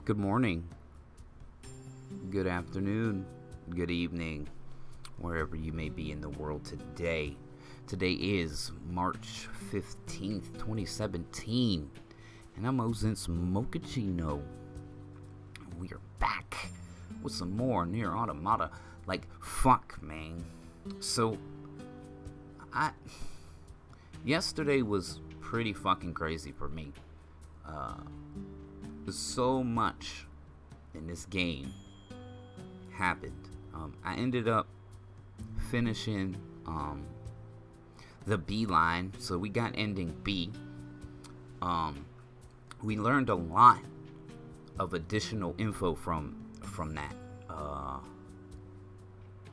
Good morning, good afternoon, good evening, wherever you may be in the world today. Today is March 15th, 2017, and I'm Ozen Smokachino. We are back with some more NieR Automata. Like, fuck, man. So, yesterday was pretty fucking crazy for me. So much in this game happened. I ended up finishing the B line, so we got ending B. We learned a lot of additional info from that,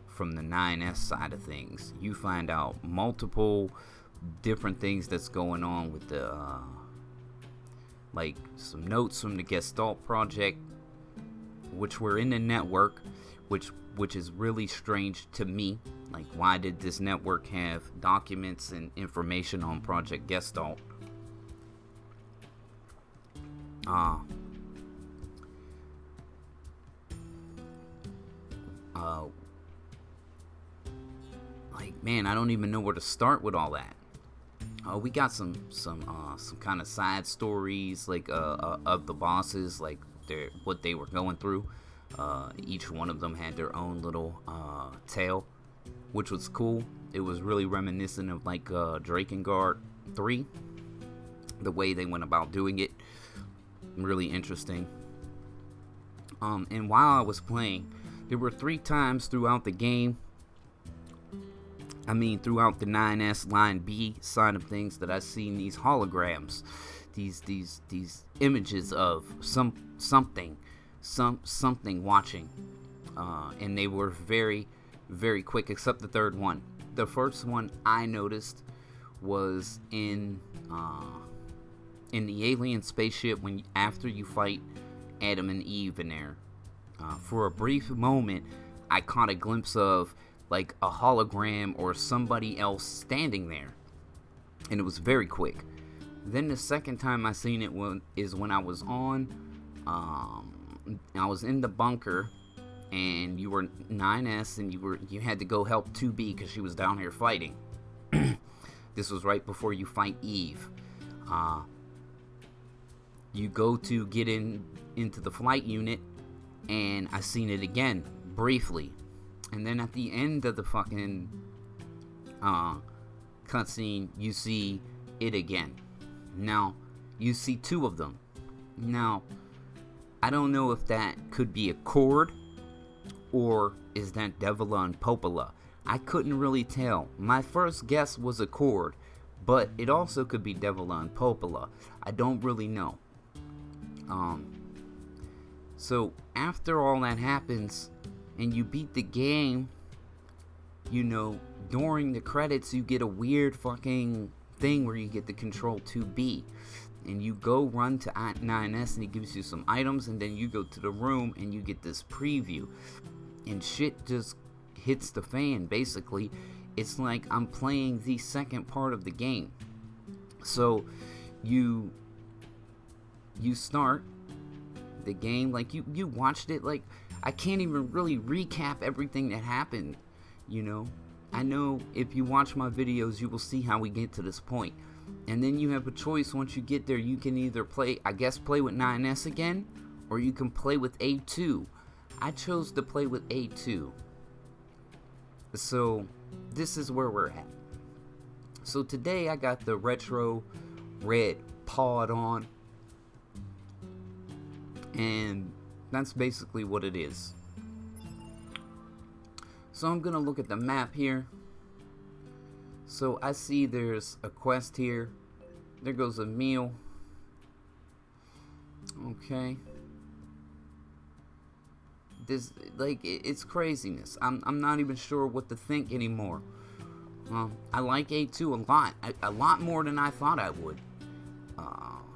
from the 9S side of things. You find out multiple different things that's going on with the like some notes from the Gestalt project, which were in the network, which is really strange to me. Like, why did this network have documents and information on Project Gestalt? Like, man, I don't even know where to start with all that. We got some kind of side stories, like of the bosses, like what they were going through. Each one of them had their own little tale, which was cool. It was really reminiscent of like Drakengard 3, the way they went about doing it. Really interesting. And while I was playing, there were 3 times throughout the game, throughout the 9S line B side of things, that I seen these holograms, these images of something watching, and they were very, very quick, except the third one. The first one I noticed was in the alien spaceship after you fight Adam and Eve in there. For a brief moment, I caught a glimpse of like a hologram or somebody else standing there, and it was very quick. Then the second time I seen it is when I was I was in the bunker, and you were 9S, and you had to go help 2B because she was down here fighting. This was right before you fight Eve. You go to get into the flight unit, and I seen it again briefly. And then at the end of the fucking cutscene, you see it again. Now, you see 2 of them. Now, I don't know if that could be a chord, or is that Devila and Popola. I couldn't really tell. My first guess was a chord, but it also could be Devila and Popola. I don't really know. So after all that happens, and you beat the game, during the credits, you get a weird fucking thing where you get the control 2B. And you go run to 9S, and he gives you some items, and then you go to the room, and you get this preview. And shit just hits the fan, basically. It's like I'm playing the second part of the game. So, you start the game, like, you watched it, like, I can't even really recap everything that happened, I know if you watch my videos, you will see how we get to this point. And then you have a choice once you get there. You can either play with 9S again, or you can play with A2. I chose to play with A2. So, this is where we're at. So today I got the retro red pod on, and that's basically what it is. So I'm gonna look at the map here. So I see there's a quest here. There goes a meal. Okay. This, like, it's craziness. I'm not even sure what to think anymore. I like A2 a lot more than I thought I would.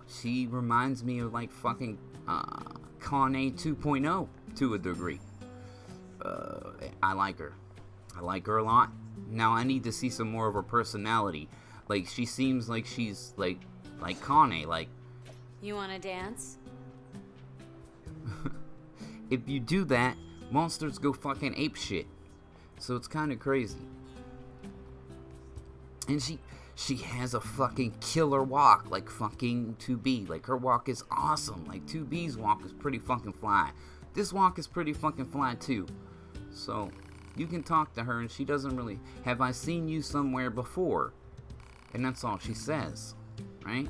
She reminds me of like fucking Kane 2.0 to a degree. I like her a lot. Now I need to see some more of her personality. Like, she seems like she's like Kane, like, You wanna dance? if you do that, monsters go fucking ape shit. So it's kind of crazy. And she has a fucking killer walk, like fucking 2B. Like, her walk is awesome. Like, 2B's walk is pretty fucking fly. This walk is pretty fucking fly too. So you can talk to her, and she doesn't really, have I seen you somewhere before? And that's all she says, right?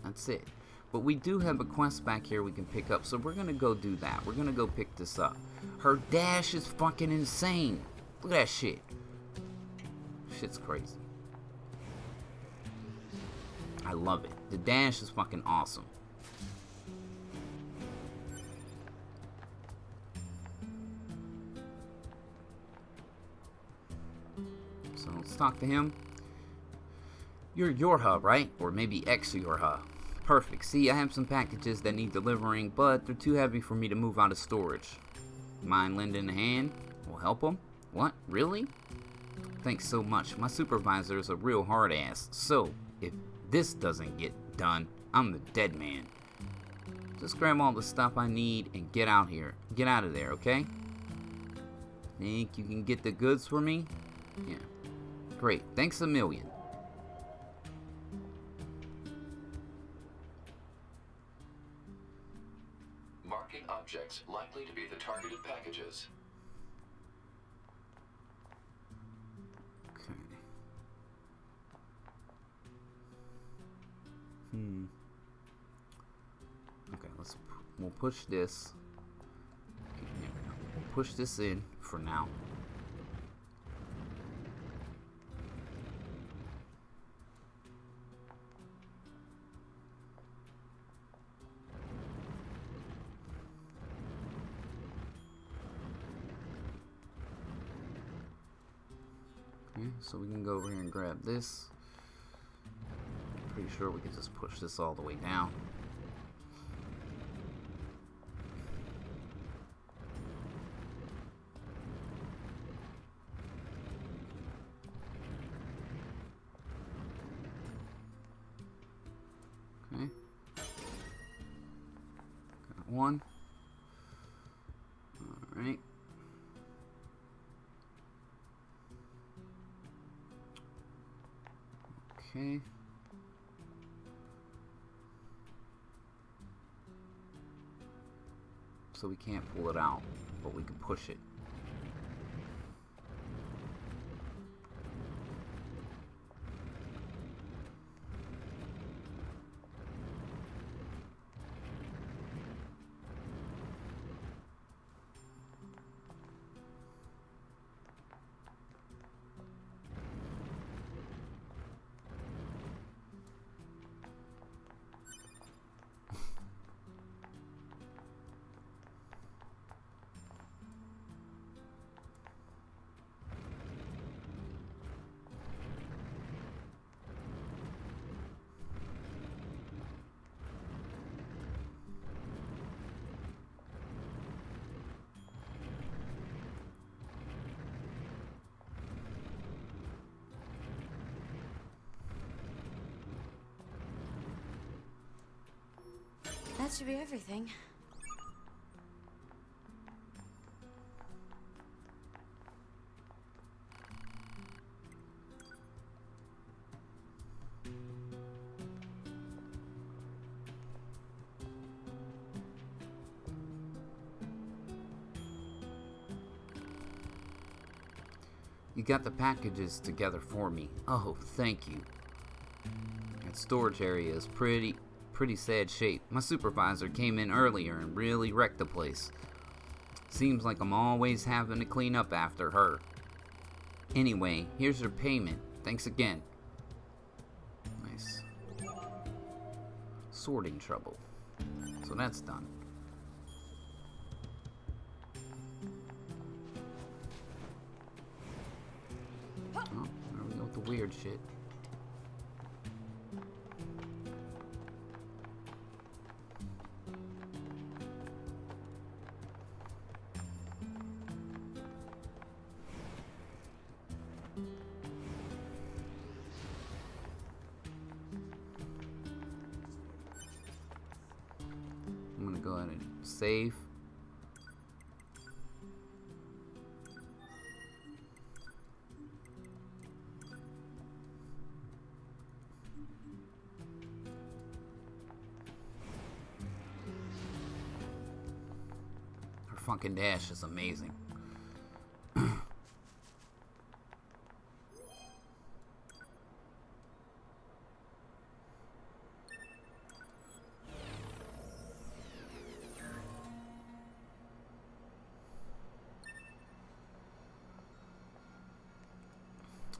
That's it. But we do have a quest back here we can pick up, so we're gonna go do that. We're gonna go pick this up. Her dash is fucking insane. Look at that shit. Shit's crazy. I love it. The dash is fucking awesome. So let's talk to him. You're Yorha, right? Or maybe ex-Yorha. Perfect. See, I have some packages that need delivering, but they're too heavy for me to move out of storage. Mind lending a hand? We'll help them? What? Really? Thanks so much. My supervisor is a real hard ass, so if this doesn't get done, I'm the dead man. Just grab all the stuff I need and get out here. Get out of there, okay? Think you can get the goods for me? Yeah. Great. Thanks a million. Marking objects likely to be the targeted packages. Okay. Okay, we'll push this. We'll push this in for now. Okay, so we can go over here and grab this. Pretty sure we can just push this all the way down. Okay. Got one. Alright. Okay. So we can't pull it out, but we can push it. That should be everything. You got the packages together for me. Oh, thank you. That storage area is pretty sad shape. My supervisor came in earlier and really wrecked the place. Seems like I'm always having to clean up after her. Anyway, here's your payment. Thanks again. Nice. Sorting trouble. So that's done. Oh, there we go with the weird shit. I'm gonna go ahead and save. fucking dash is amazing.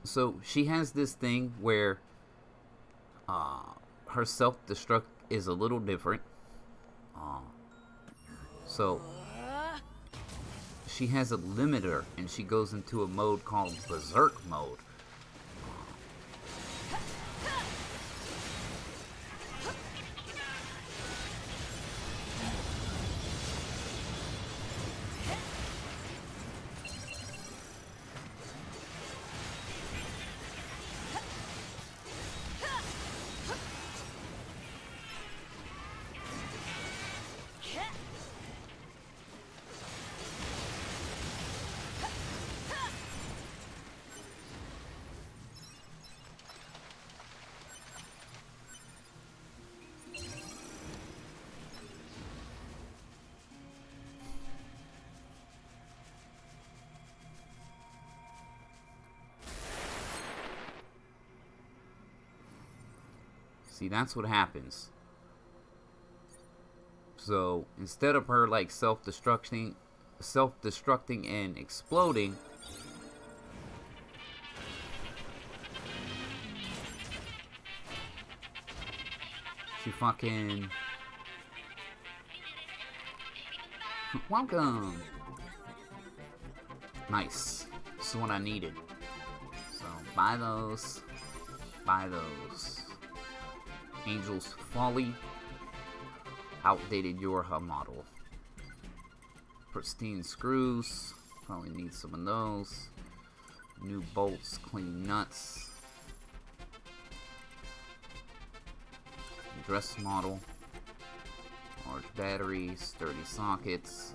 So she has this thing where her self-destruct is a little different. So she has a limiter, and she goes into a mode called Berserk mode. See, that's what happens. So instead of her like self-destructing and exploding, she fucking welcome. Nice. This is what I needed. So buy those. Buy those. Angel's Folly. Outdated Yorha model. Pristine screws. Probably need some of those. New bolts, clean nuts. Dress model. Large battery, sturdy sockets.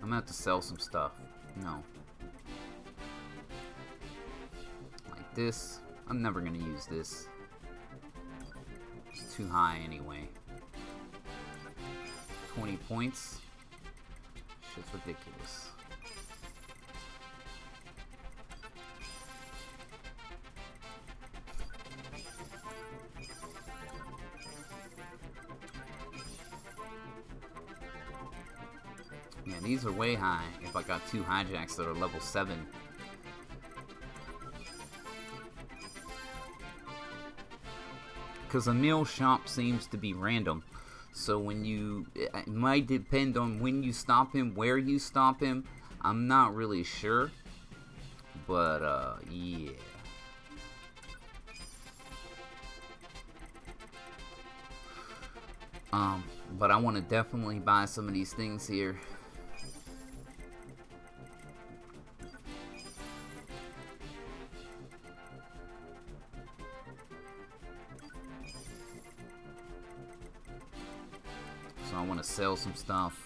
I'm gonna have to sell some stuff. No. Like this. I'm never gonna use this. It's too high anyway. 20 points. Shit's ridiculous. Yeah, these are way high. If I got 2 hijacks that are level 7. Because a meal shop seems to be random. So when you... It might depend on when you stop him, where you stop him. I'm not really sure. But, yeah. But I want to definitely buy some of these things here. So I want to sell some stuff.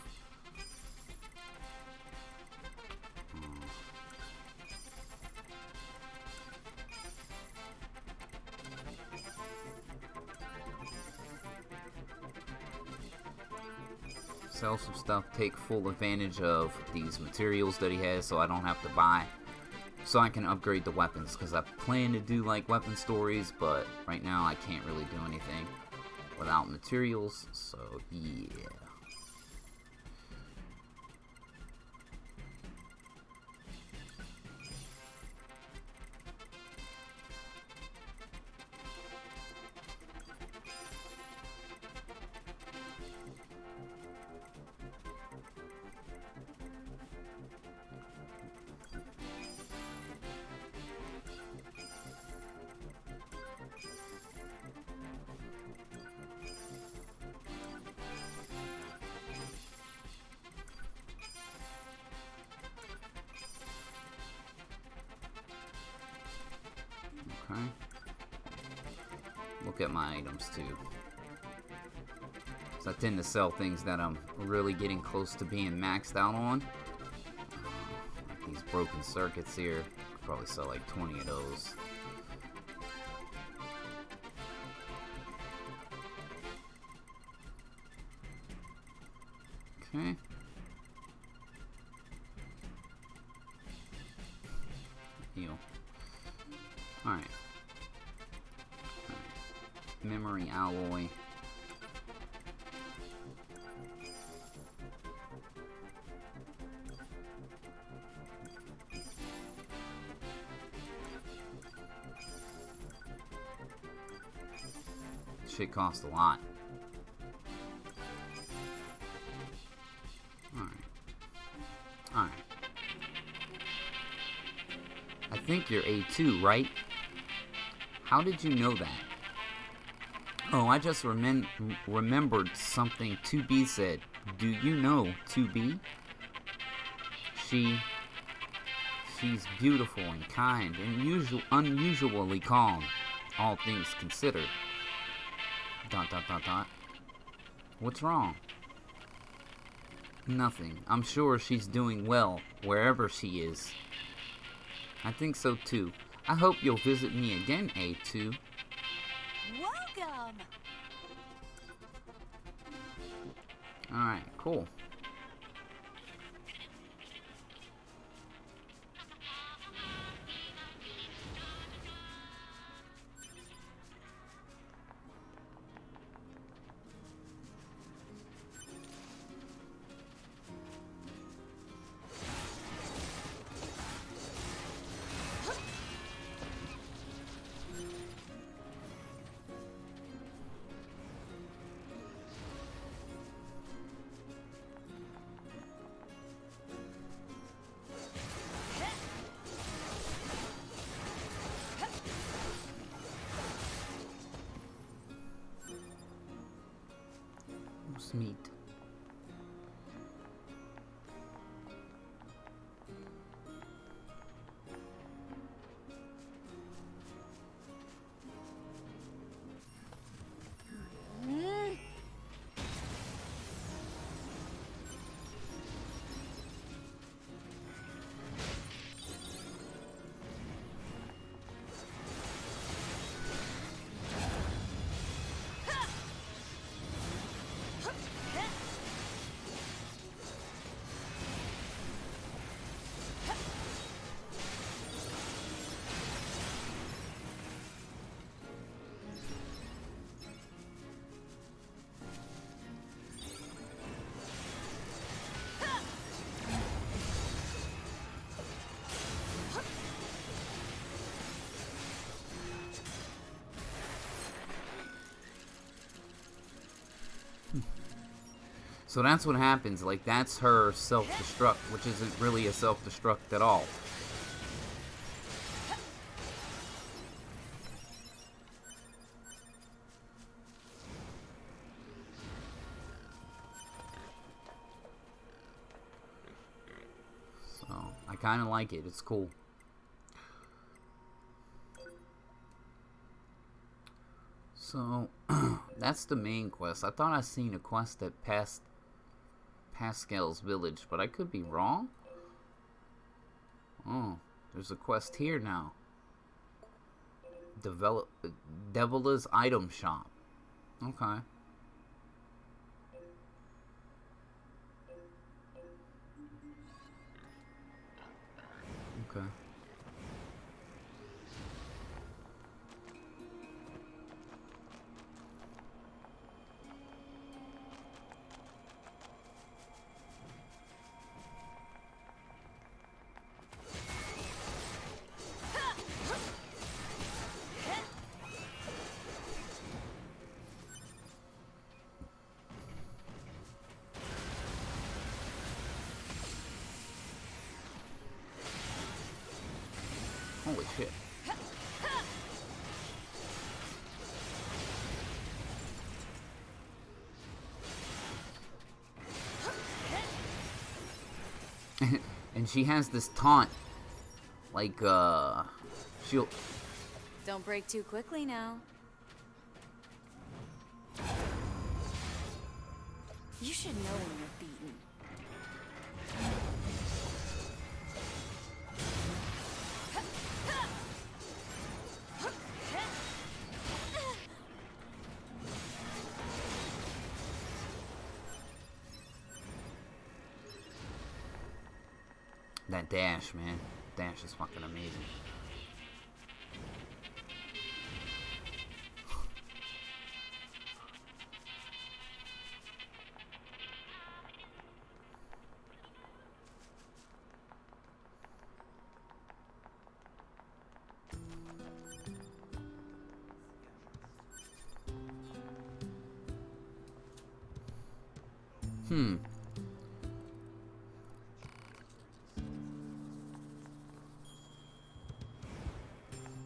Sell some stuff, take full advantage of these materials that he has so I don't have to buy. So I can upgrade the weapons, because I plan to do like weapon stories, but right now I can't really do anything without materials, so yeah. Okay. Look at my items too. So I tend to sell things that I'm really getting close to being maxed out on. Like these broken circuits here. Could probably sell like 20 of those. Okay. Heal. Alright. Memory alloy. Shit costs a lot. Alright. Alright. I think you're A2, right? How did you know that? Oh, I just remembered something 2B said. Do you know 2B? She's beautiful and kind and unusually calm, all things considered. ... What's wrong? Nothing. I'm sure she's doing well wherever she is. I think so too. I hope you'll visit me again, A2. Welcome! Alright, cool. Meat. So that's what happens. Like, that's her self-destruct, which isn't really a self-destruct at all. So, I kind of like it. It's cool. So, that's the main quest. I thought I seen a quest that passed Pascal's village, but I could be wrong. Oh, there's a quest here now. Devola's item shop. Okay. Okay. Holy shit. And she has this taunt. Like, she'll... Don't break too quickly now. You should know when you're beaten. That dash, man. Dash is fucking amazing.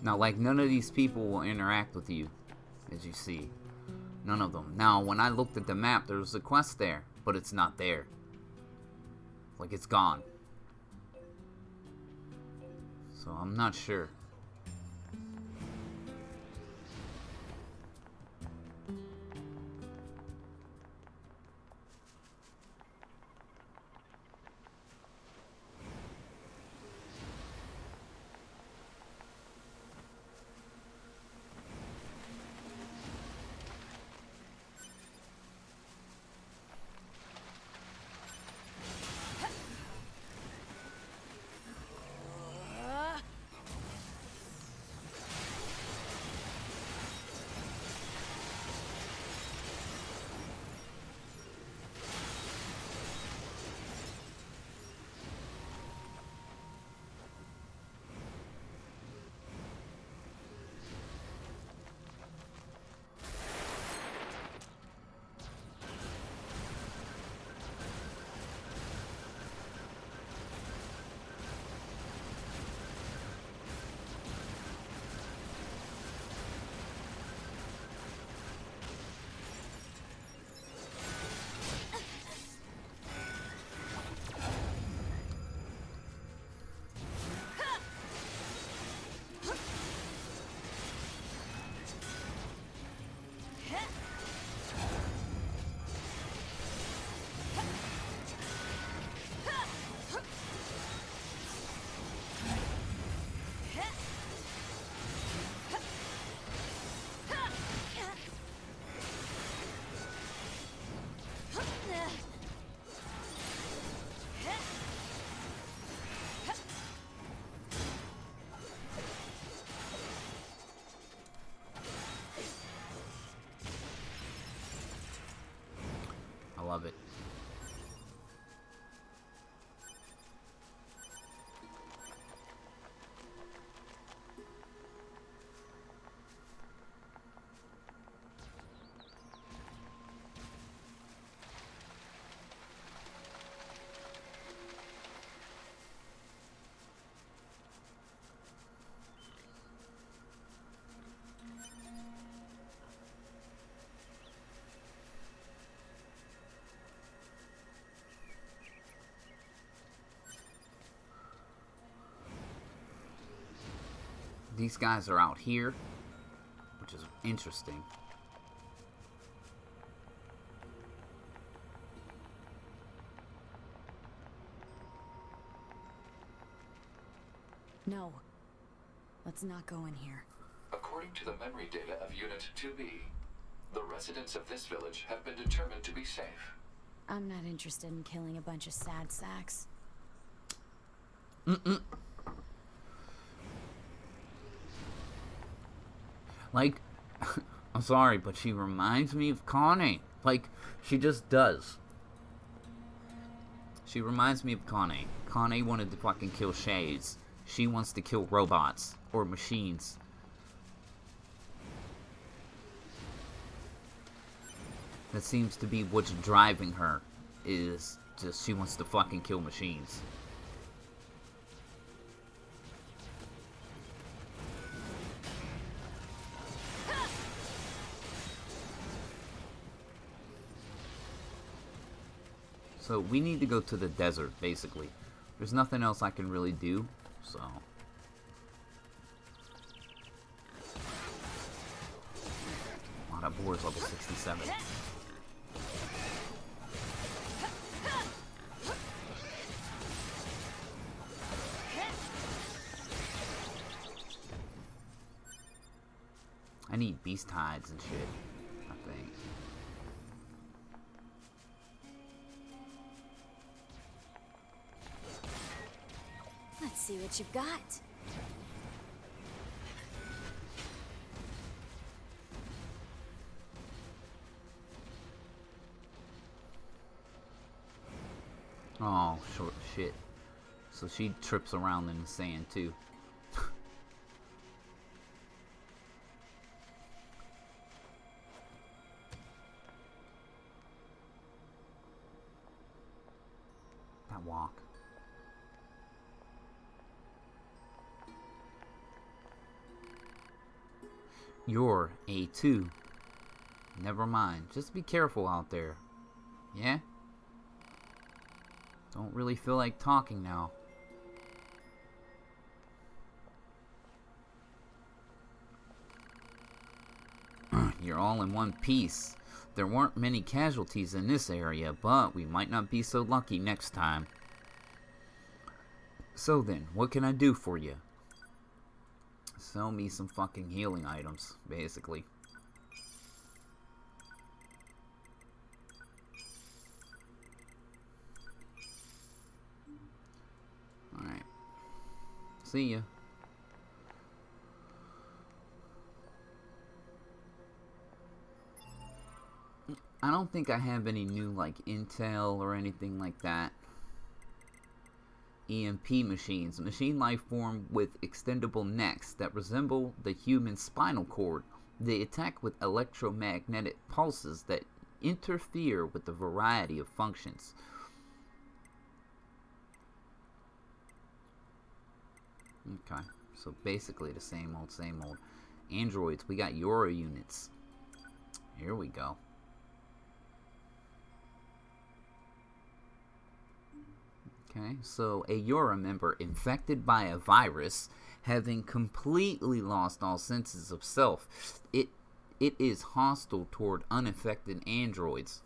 Now, like, none of these people will interact with you, as you see. None of them. Now, when I looked at the map, there was a quest there, but it's not there. Like, it's gone. So, I'm not sure. I love it. These guys are out here, which is interesting. No. Let's not go in here. According to the memory data of Unit 2B, the residents of this village have been determined to be safe. I'm not interested in killing a bunch of sad sacks. Like, I'm sorry, but she reminds me of Connie. Like, she just does. She reminds me of Connie. Connie wanted to fucking kill shades. She wants to kill robots or machines. That seems to be what's driving her, is just she wants to fucking kill machines. So we need to go to the desert, basically. There's nothing else I can really do, so... Wow, that boar's level 67. I need beast hides and shit, I think. see what you've got. Oh, short shit. So she trips around in the sand too. That walk. You're A2. Never mind. Just be careful out there. Yeah? Don't really feel like talking now. You're all in one piece. There weren't many casualties in this area, but we might not be so lucky next time. So then, what can I do for you? Sell me some fucking healing items, basically. Alright. See ya. I don't think I have any new, like, intel or anything like that. EMP machines. A machine life form with extendable necks that resemble the human spinal cord. They attack with electromagnetic pulses that interfere with a variety of functions. Okay, so basically the same old, same old. Androids, we got Euro units. Here we go. Okay, so a Euro member infected by a virus, having completely lost all senses of self, it is hostile toward unaffected androids.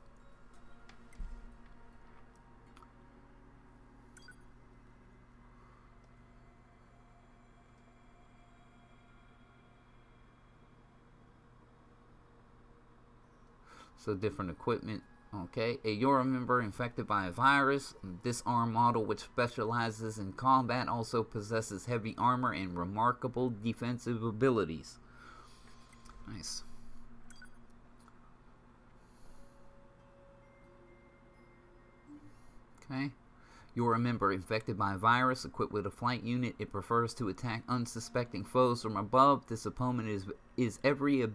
So different equipment. Okay, a Euro member infected by a virus. This arm model, which specializes in combat, also possesses heavy armor and remarkable defensive abilities. Nice. Okay. You're a member infected by a virus, equipped with a flight unit. It prefers to attack unsuspecting foes from above. This opponent is every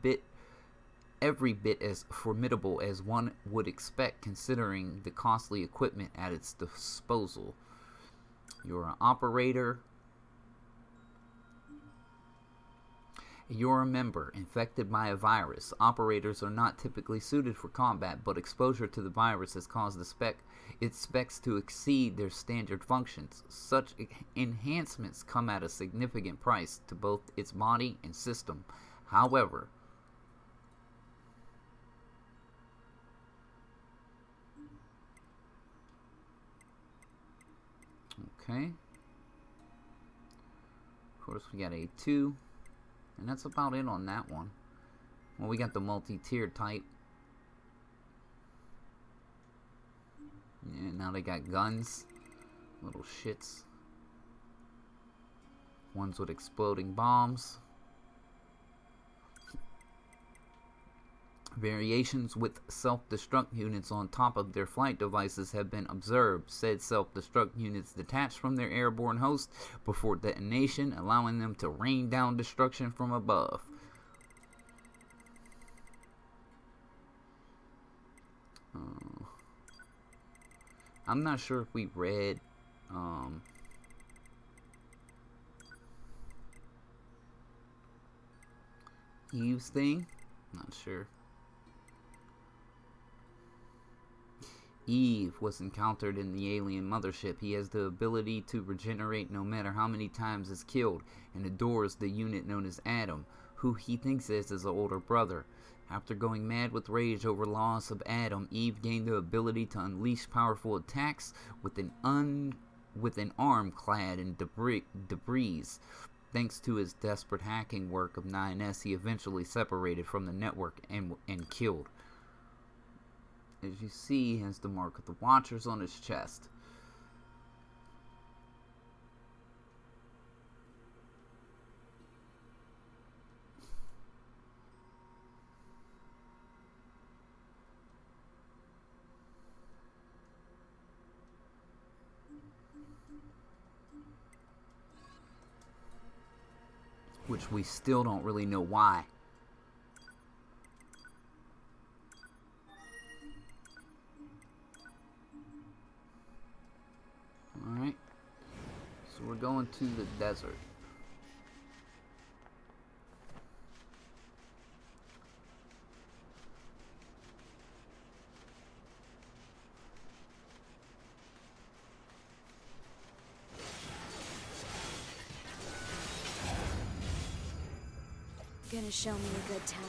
bit as formidable as one would expect, considering the costly equipment at its disposal. You're an operator. You're a member infected by a virus. Operators are not typically suited for combat, but exposure to the virus has caused its specs to exceed their standard functions. Such enhancements come at a significant price to both its body and system. However, okay. Of course, we got A2. And that's about it on that one. Well, we got the multi-tiered type. Yeah, now they got guns. Little shits. Ones with exploding bombs. Variations with self-destruct units on top of their flight devices have been observed. Said self-destruct units detach from their airborne host before detonation, allowing them to rain down destruction from above. I'm not sure if we read Eve's thing. Not sure. Eve was encountered in the alien mothership. He has the ability to regenerate no matter how many times is killed, and adores the unit known as Adam, who he thinks is his older brother. After going mad with rage over loss of Adam, Eve gained the ability to unleash powerful attacks with an arm clad in debris. Thanks to his desperate hacking work of 9S, he eventually separated from the network and killed. As you see, he has the mark of the Watchers on his chest. Which we still don't really know why. Alright. So we're going to the desert. Gonna show me a good time.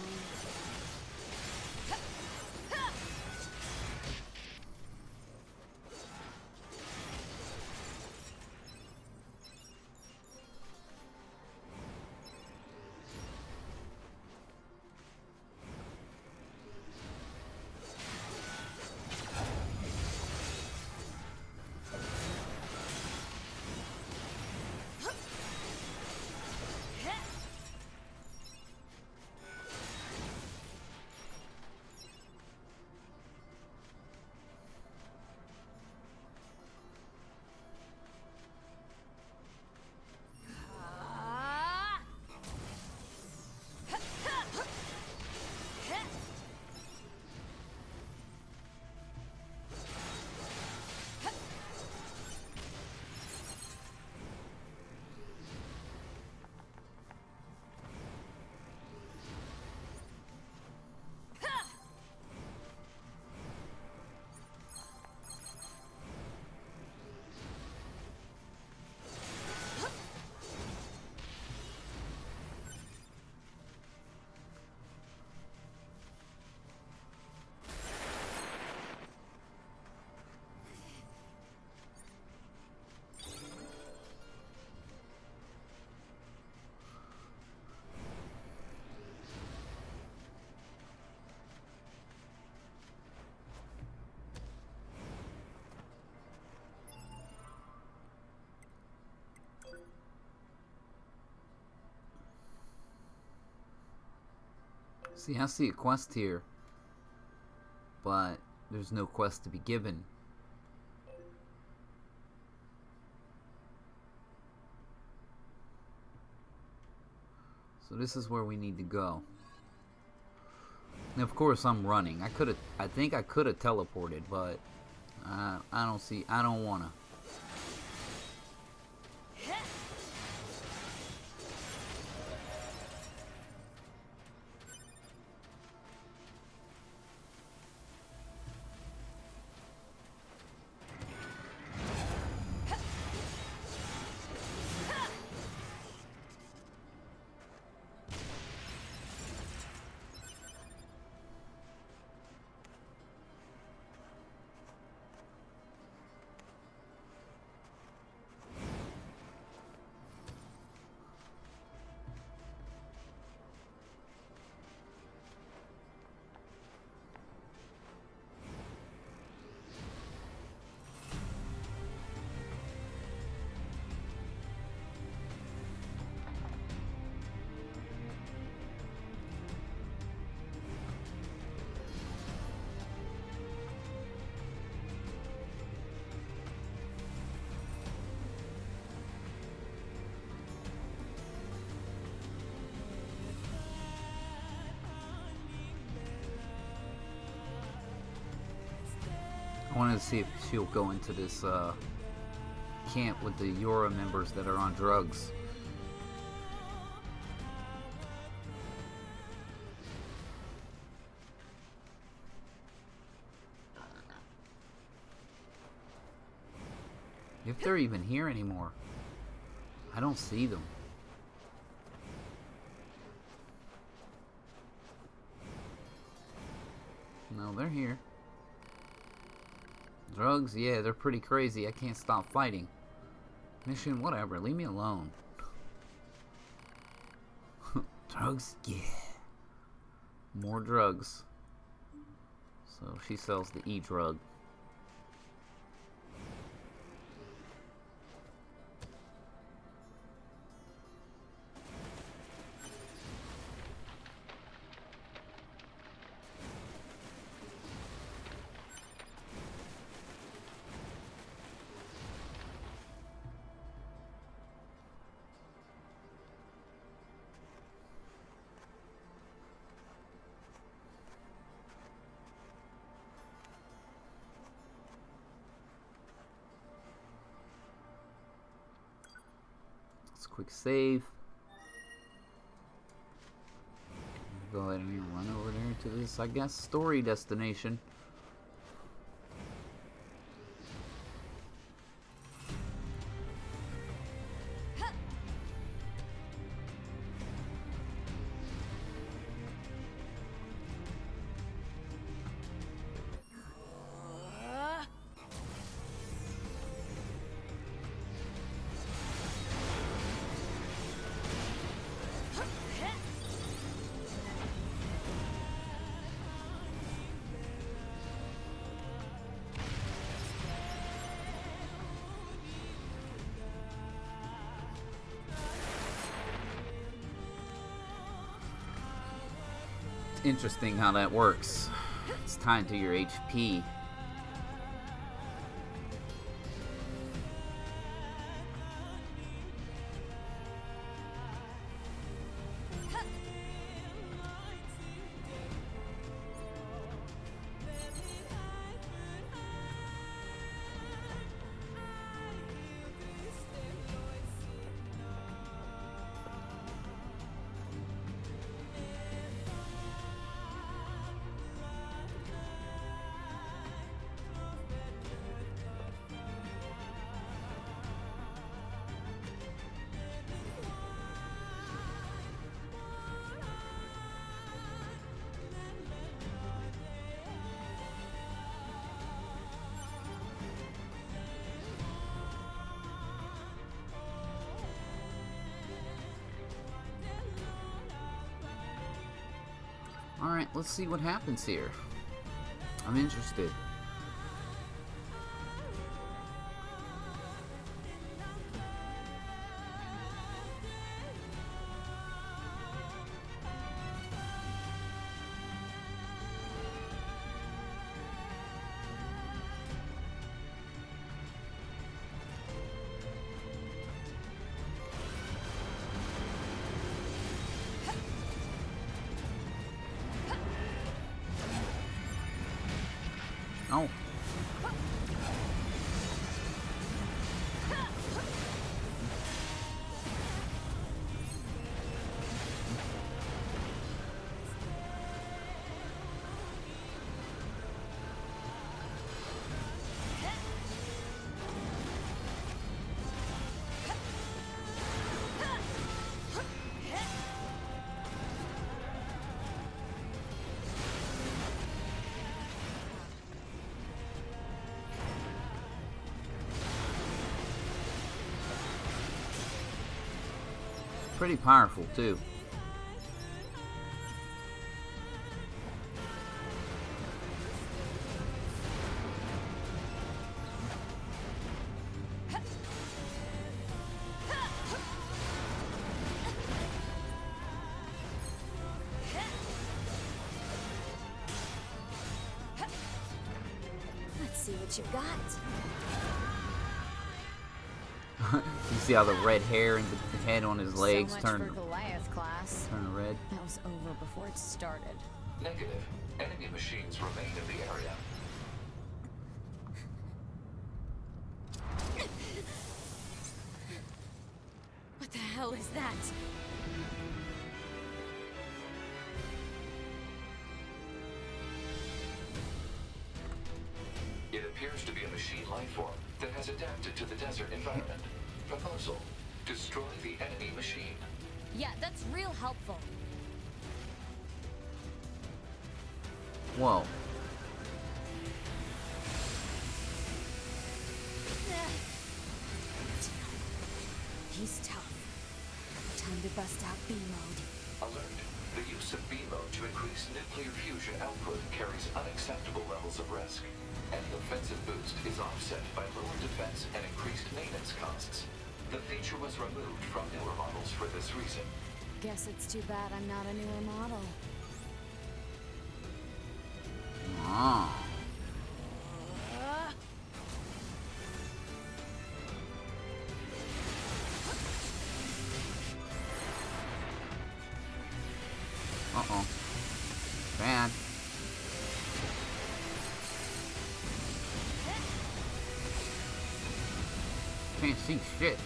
See, I see a quest here, but there's no quest to be given. So this is where we need to go. And of course I'm running. I think I could have teleported, but I don't wanna. I wanted to see if she'll go into this camp with the Yura members that are on drugs. If they're even here anymore. I don't see them. No, they're here. Drugs? Yeah, they're pretty crazy. I can't stop fighting. Mission, whatever. Leave me alone. Drugs? Yeah. More drugs. So she sells the E-drug. quick save. Go ahead and run over there to this, I guess, story destination. Interesting how that works. It's tied to your HP. Alright, let's see what happens here. I'm interested. Oh. Pretty powerful too. Let's see what you got. You see how the red hair and the head on his legs so much turn for Goliath class. red? That was over before it started. Negative. Enemy machines remain in the area. What the hell is that? It appears to be a machine life form that has adapted to the desert environment. Proposal: destroy the enemy machine. Yeah, that's real helpful. Whoa. He's tough. Time to bust out B mode. Alert. The use of B mode to increase nuclear fusion output carries unacceptable levels of risk. Any offensive boost is offset by lower defense and increased maintenance costs. The feature was removed from newer models for this reason. Guess it's too bad I'm not a newer model. Ah. Uh-oh. Bad. Can't see shit.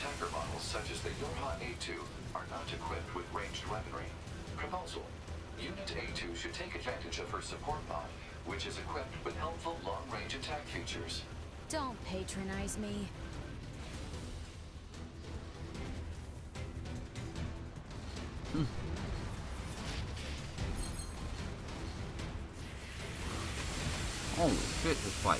attacker models such as the Yorha A2 are not equipped with ranged weaponry. Proposal. Unit A2 should take advantage of her support mod, which is equipped with helpful long-range attack features. Don't patronize me. Holy shit, this fight.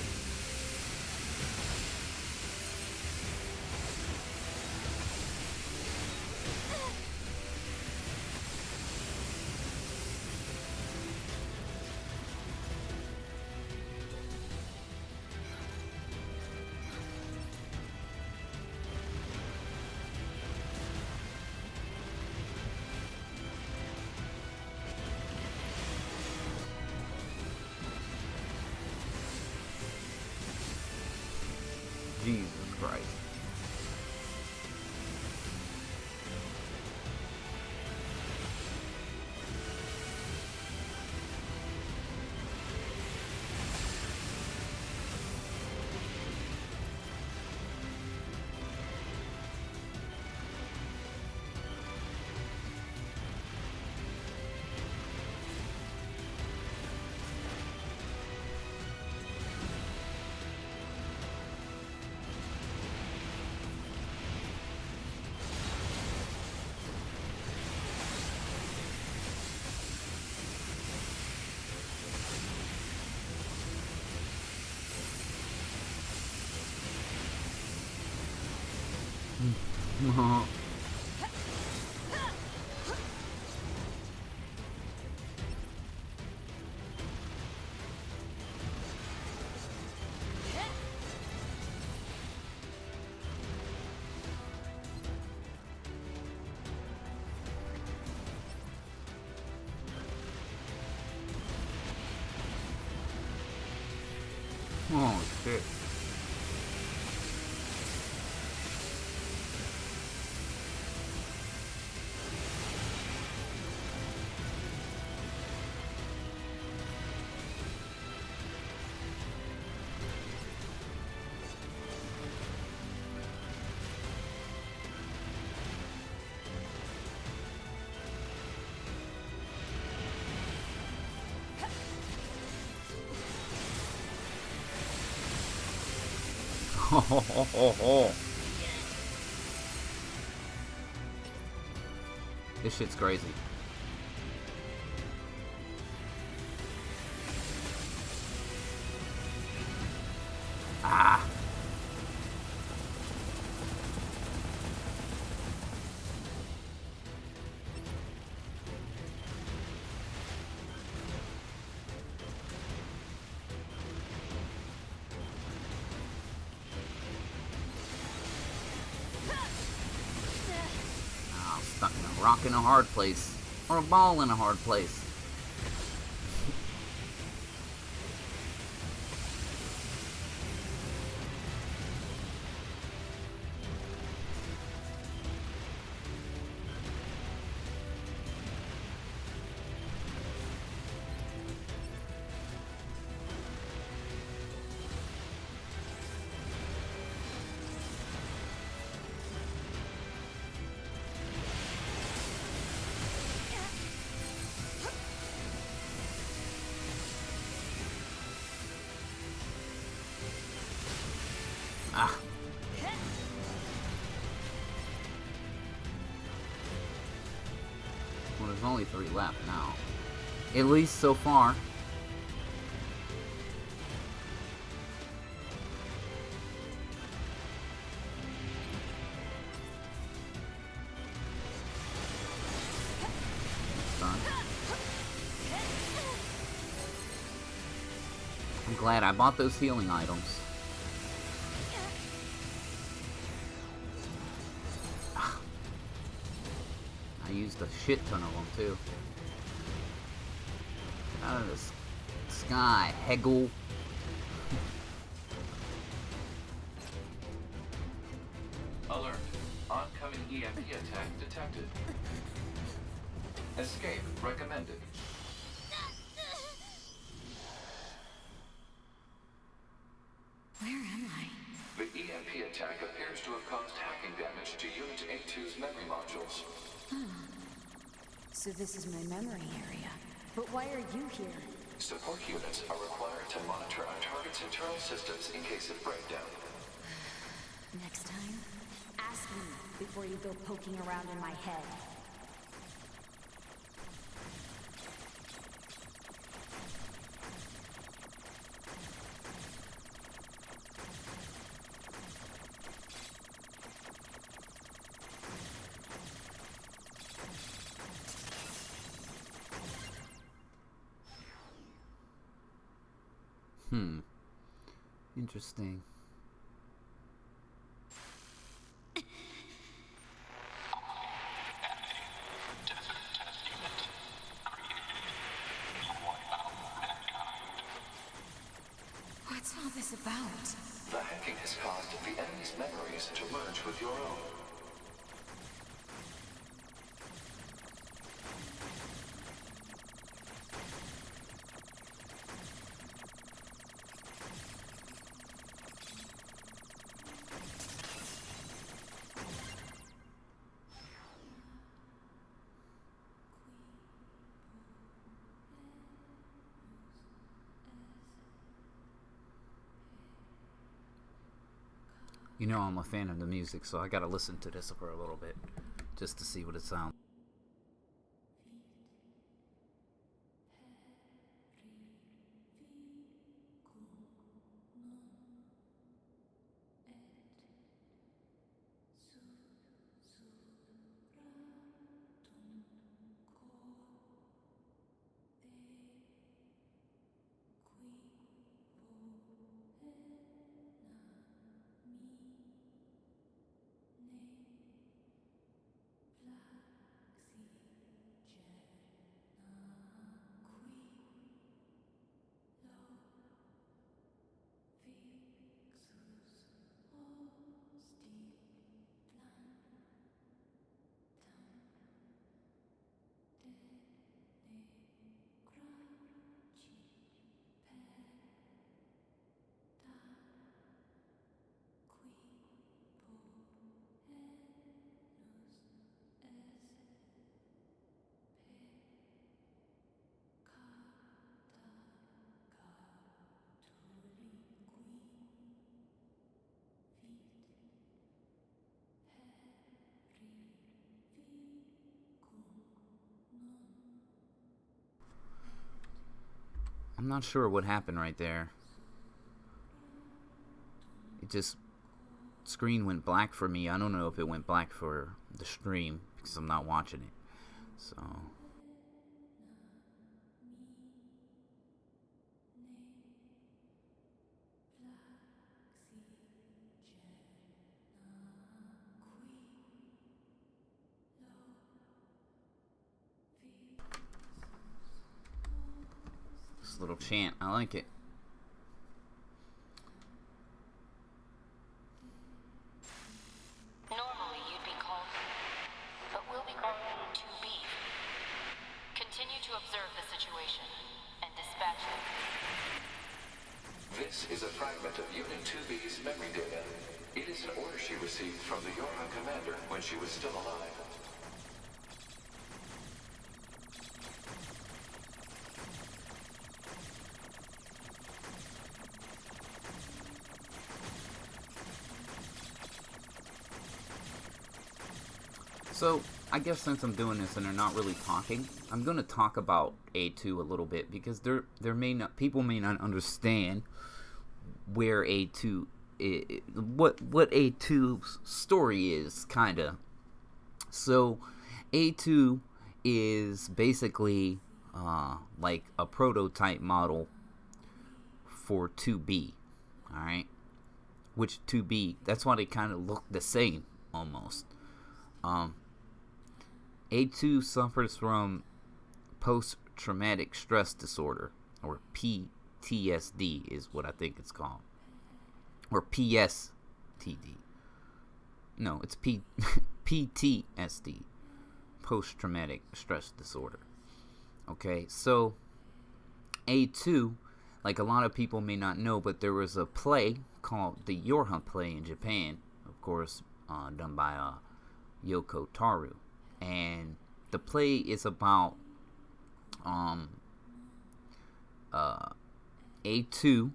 Jesus Christ. Oh shit. This shit's crazy. Ah. Stuck in a rock in a hard place, or a ball in a hard place. Ah. Well, there's only 3 left now. At least so far. Done. I'm glad I bought those healing items. I used a shit ton of them too. Get out of this sky, Hegel. Alert. Oncoming EMP attack detected. Escape recommended. Where am I? The EMP attack appears to have caused hacking damage to Unit A2's memory modules. So this is my memory area. But why are you here? Support units are required to monitor our target's internal systems in case of breakdown. Next time, ask me before you go poking around in my head. Interesting. What's all this about? The hacking has caused the enemy's memories to merge with your own. You know I'm a fan of the music, so I gotta listen to this for a little bit just to see what it sounds. I'm not sure what happened right there. It just screen went black for me. I don't know if it went black for the stream because I'm not watching it. So this little chant, I like it. Normally you'd be called, but we'll be calling you 2B. Continue to observe the situation and dispatch them. This is a fragment of Unit 2B's memory data. It is an order she received from the Yorha commander when she was still alive. So, I guess since I'm doing this and they're not really talking, I'm going to talk about A2 a little bit because people may not understand where A2 what A2's story is, kind of. So, A2 is basically like a prototype model for 2B, alright? Which 2B, that's why they kind of look the same, almost. A2 suffers from post-traumatic stress disorder, or PTSD is what I think it's called. Or PSTD. No, it's PTSD, post-traumatic stress disorder. Okay, so A2, like a lot of people may not know, but there was a play called the Yorha play in Japan, of course, done by Yoko Taro. And the play is about A2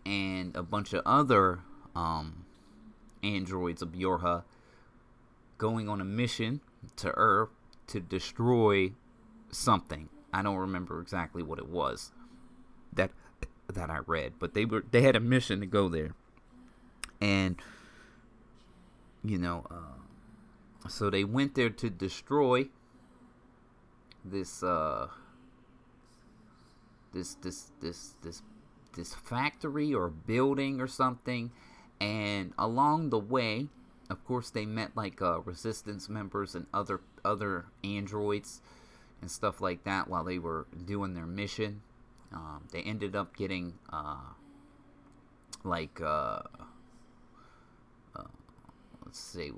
and a bunch of other androids of Yorha going on a mission to Earth to destroy something. I don't remember exactly what it was that I read, but they had a mission to go there, and so they went there to destroy this this factory or building or something. And along the way, of course, they met like resistance members and other androids and stuff like that while they were doing their mission. They ended up getting let's see,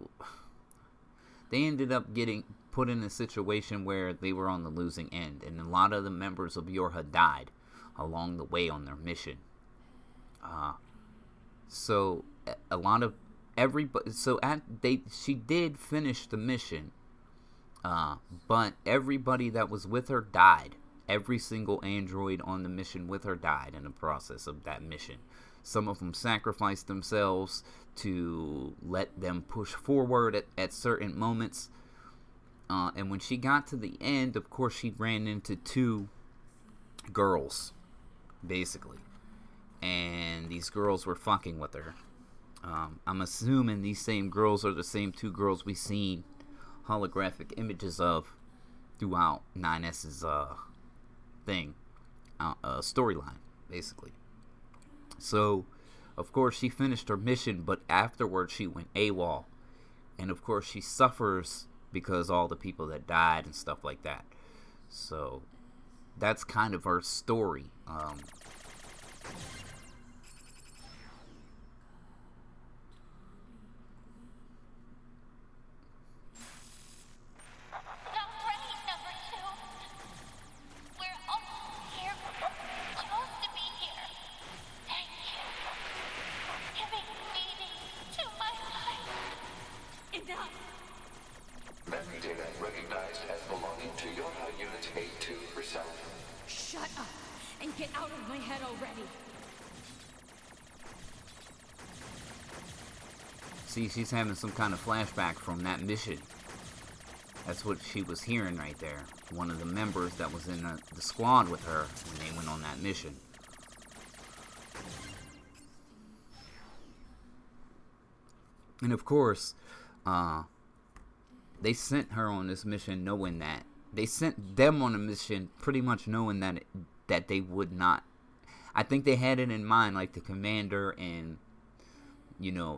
they ended up getting put in a situation where they were on the losing end, and a lot of the members of Yorha died along the way on their mission. So a lot of everybody. So she did finish the mission, but everybody that was with her died. Every single android on the mission with her died in the process of that mission. Some of them sacrificed themselves to let them push forward at certain moments. And when she got to the end, of course, she ran into two girls, basically. And these girls were fucking with her. I'm assuming these same girls are the same two girls we seen holographic images of throughout 9S's storyline, basically. So, of course, she finished her mission, but afterwards she went AWOL. And of course, she suffers because all the people that died and stuff like that. So, that's kind of her story. Memory data recognized as belonging to Yorha Unit A2 herself. Shut up and get out of my head already. See, she's having some kind of flashback from that mission. That's what she was hearing right there. One of the members that was in the squad with her when they went on that mission. And of course, they sent her on this mission knowing that. They sent them on a mission pretty much knowing that they would not. I think they had it in mind, like the commander, and,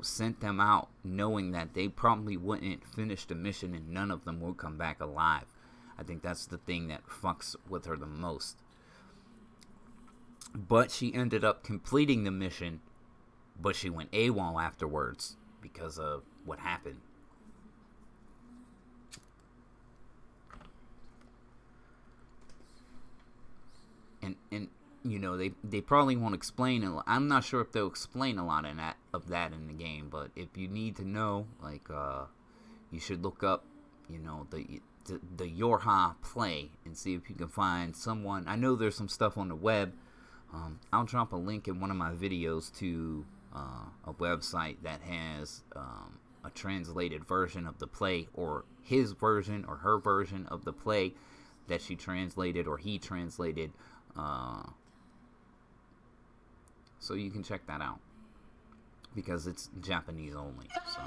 sent them out knowing that they probably wouldn't finish the mission and none of them would come back alive. I think that's the thing that fucks with her the most. But she ended up completing the mission, but she went AWOL afterwards because of what happened. And they probably won't explain. I'm not sure if they'll explain a lot of that in the game. But if you need to know, you should look up, the Yorha play and see if you can find someone. I know there's some stuff on the web. I'll drop a link in one of my videos to a website that has a translated version of the play, or his version or her version of the play that she translated or he translated. So you can check that out because it's Japanese only. So.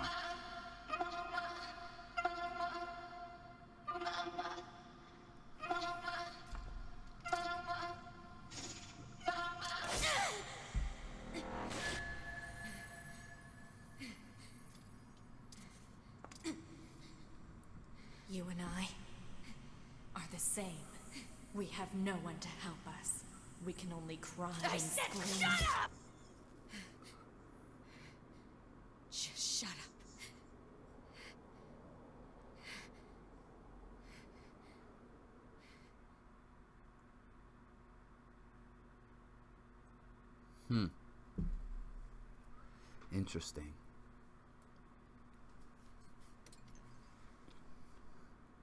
You and I are the same. We have no one to help us. We can only cry and scream. Shut up! Just shut up. Interesting.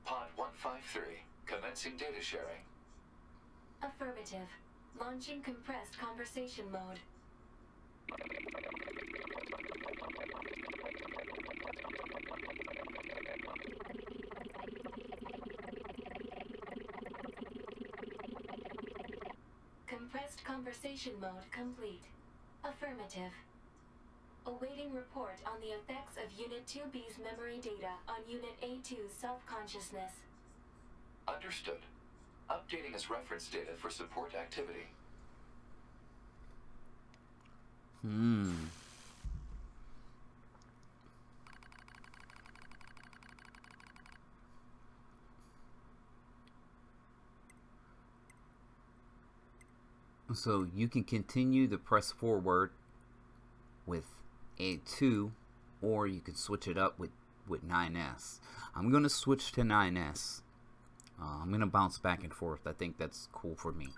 Pod 153, commencing data sharing. Affirmative. Launching compressed conversation mode. Compressed conversation mode complete. Affirmative. Awaiting report on the effects of Unit 2B's memory data on Unit A2's self-consciousness. Understood. Updating as reference data for support activity. So you can continue to press forward with A2, or you can switch it up with 9S. I'm going to switch to 9S. I'm going to bounce back and forth. I think that's cool for me.